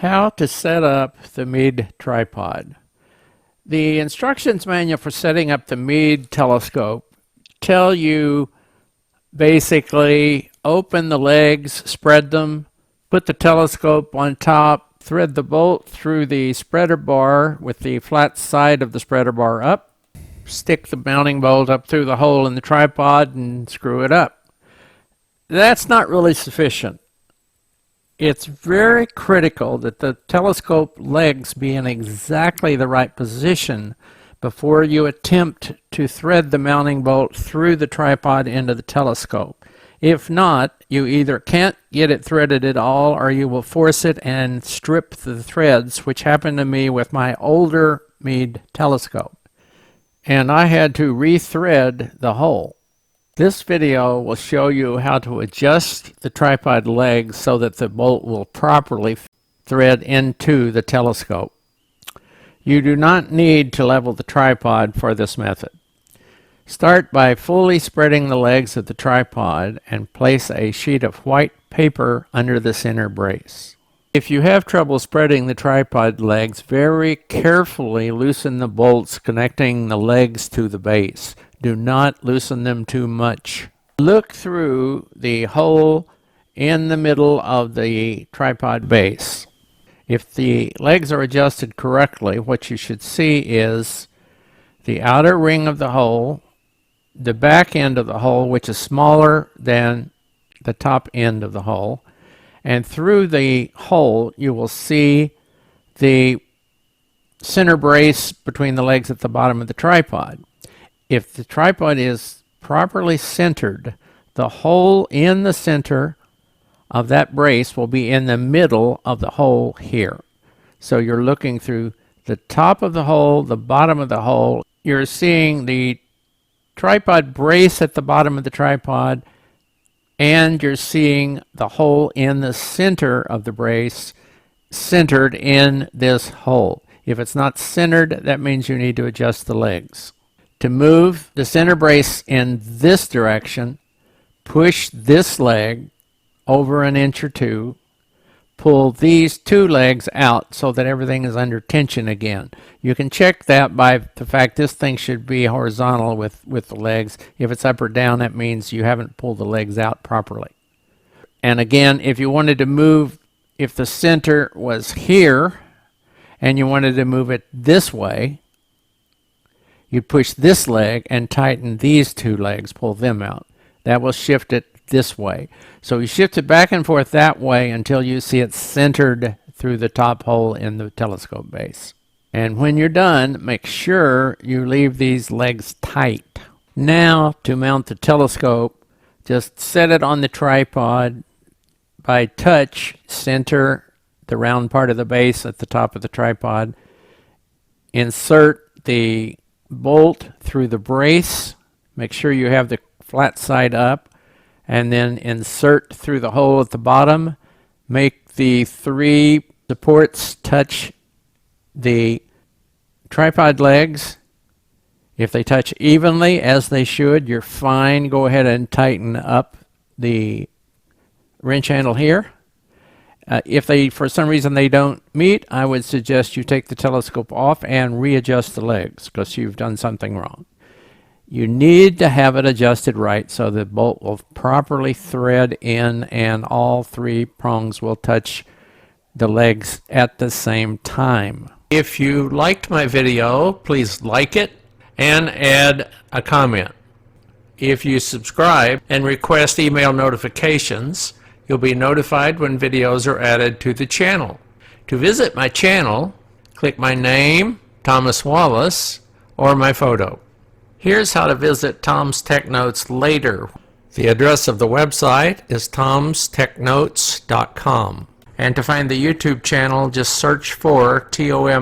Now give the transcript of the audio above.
How to set up the Meade tripod. The instructions manual for setting up the Meade telescope tell you basically open the legs, spread them, put the telescope on top, thread the bolt through the spreader bar with the flat side of the spreader bar up, stick the mounting bolt up through the hole in the tripod and screw it up. That's not really sufficient. It's very critical that the telescope legs be in exactly the right position before you attempt to thread the mounting bolt through the tripod into the telescope. If not, you either can't get it threaded at all, or you will force it and strip the threads, which happened to me with my older Meade telescope. And I had to rethread the hole. This video will show you how to adjust the tripod legs so that the bolt will properly thread into the telescope. You do not need to level the tripod for this method. Start by fully spreading the legs of the tripod and place a sheet of white paper under the center brace. If you have trouble spreading the tripod legs, very carefully loosen the bolts connecting the legs to the base. Do not loosen them too much. Look through the hole in the middle of the tripod base. If the legs are adjusted correctly, what you should see is the outer ring of the hole, the back end of the hole, which is smaller than the top end of the hole, and through the hole you will see the center brace between the legs at the bottom of the tripod. If the tripod is properly centered, the hole in the center of that brace will be in the middle of the hole here. So you're looking through the top of the hole, the bottom of the hole. You're seeing the tripod brace at the bottom of the tripod, and you're seeing the hole in the center of the brace centered in this hole. If it's not centered, that means you need to adjust the legs. To move the center brace in this direction, push this leg over an inch or two, pull these two legs out so that everything is under tension again. You can check that by the fact this thing should be horizontal with the legs. If it's up or down, that means you haven't pulled the legs out properly. And again, if you wanted to move, if the center was here and you wanted to move it this way, you push this leg and tighten these two legs, pull them out. That will shift it this way. So you shift it back and forth that way until you see it centered through the top hole in the telescope base. And when you're done, make sure you leave these legs tight. Now to mount the telescope, just set it on the tripod. By touch, center the round part of the base at the top of the tripod. Insert the bolt through the brace. Make sure you have the flat side up, and then insert through the hole at the bottom. Make the three supports touch the tripod legs. If they touch evenly, as they should, you're fine. Go ahead and tighten up the wrench handle here. If they, for some reason, they don't meet, I would suggest you take the telescope off and readjust the legs because you've done something wrong. You need to have it adjusted right so the bolt will properly thread in and all three prongs will touch the legs at the same time. If you liked my video, please like it and add a comment. If you subscribe and request email notifications, you'll be notified when videos are added to the channel. To visit my channel, click my name, Thomas Wallace, or my photo. Here's how to visit Tom's Tech Notes later. The address of the website is tomstechnotes.com. And to find the YouTube channel, just search for TOMSTDA.